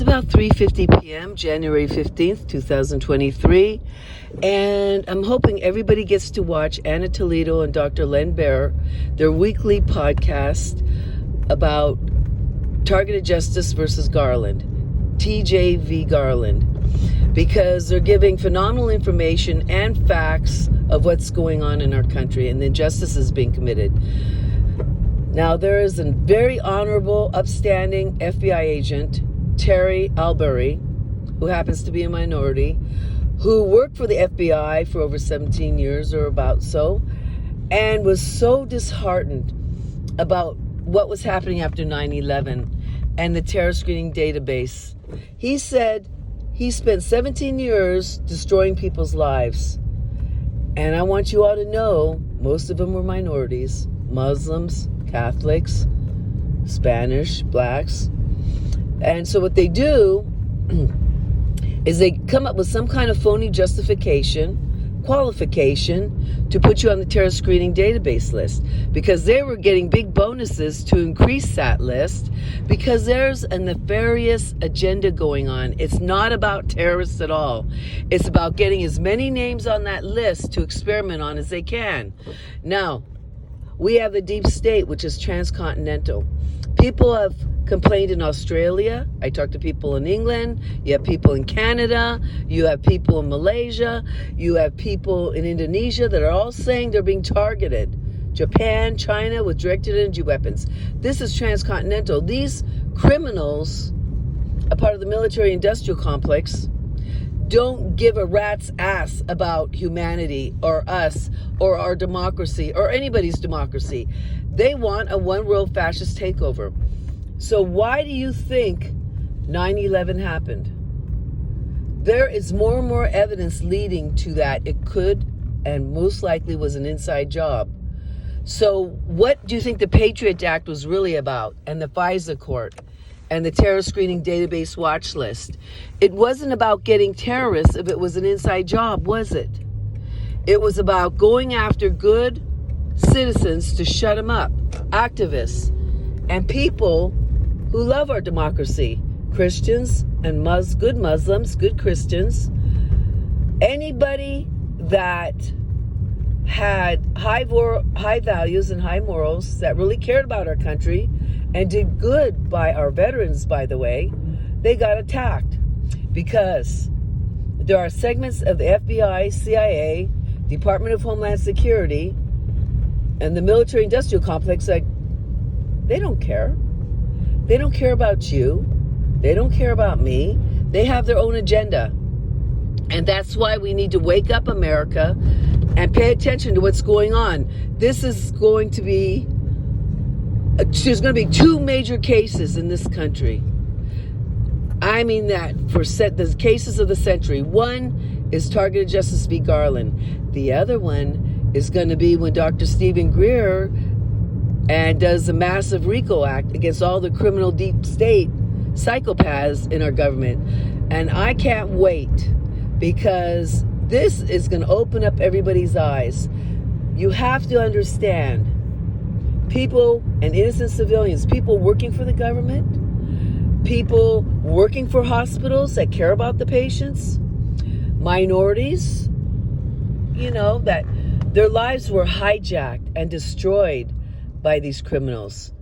about 3:50 p.m., January 15th, 2023, and I'm hoping everybody gets to watch Anna Toledo and Dr. Len Bear, their weekly podcast about targeted justice versus Garland, TJV Garland, because they're giving phenomenal information and facts of what's going on in our country and the injustices being committed. Now, there is a very honorable, upstanding FBI agent, Terry Albury, who happens to be a minority, who worked for the FBI for over 17 years or about so, and was so disheartened about what was happening after 9/11 and the terror screening database. He said he spent 17 years destroying people's lives. And I want you all to know, most of them were minorities, Muslims, Catholics, Spanish, blacks. And so what they do is they come up with some kind of phony qualification to put you on the terror screening database list, because they were getting big bonuses to increase that list, because there's a nefarious agenda going on. It's not about terrorists at all. It's about getting as many names on that list to experiment on as they can. Now, we have the deep state, which is transcontinental. People have complained in Australia. I talked to people in England. You have people in Canada. You have people in Malaysia. You have people in Indonesia that are all saying they're being targeted. Japan, China, with directed energy weapons. This is transcontinental. These criminals, a part of the military-industrial complex, don't give a rat's ass about humanity or us or our democracy or anybody's democracy. They want a one-world fascist takeover. So why do you think 9/11 happened? There is more and more evidence leading to that it could and most likely was an inside job. So what do you think the Patriot Act was really about, and the FISA court and the terror screening database watch list? It wasn't about getting terrorists if it was an inside job, was it? It was about going after good citizens to shut them up, activists, and people who love our democracy, Christians and good Muslims, good Christians, anybody that had high values and high morals, that really cared about our country and did good by our veterans, by the way, they got attacked, because there are segments of the FBI, CIA, Department of Homeland Security, and the military-industrial complex that they don't care. They don't care about you. They don't care about me. They have their own agenda. And that's why we need to wake up, America, and pay attention to what's going on. There's going to be 2 major cases in this country. I mean that for the cases of the century. One is targeted justice v. Garland. The other one is going to be when Dr. Stephen Greer and does a massive RICO Act against all the criminal deep state psychopaths in our government. And I can't wait, because this is going to open up everybody's eyes. You have to understand, people and innocent civilians, people working for the government, people working for hospitals that care about the patients, minorities, that their lives were hijacked and destroyed by these criminals.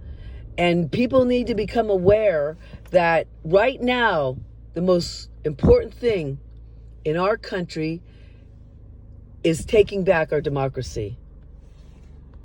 And people need to become aware that right now, the most important thing in our country is taking back our democracy.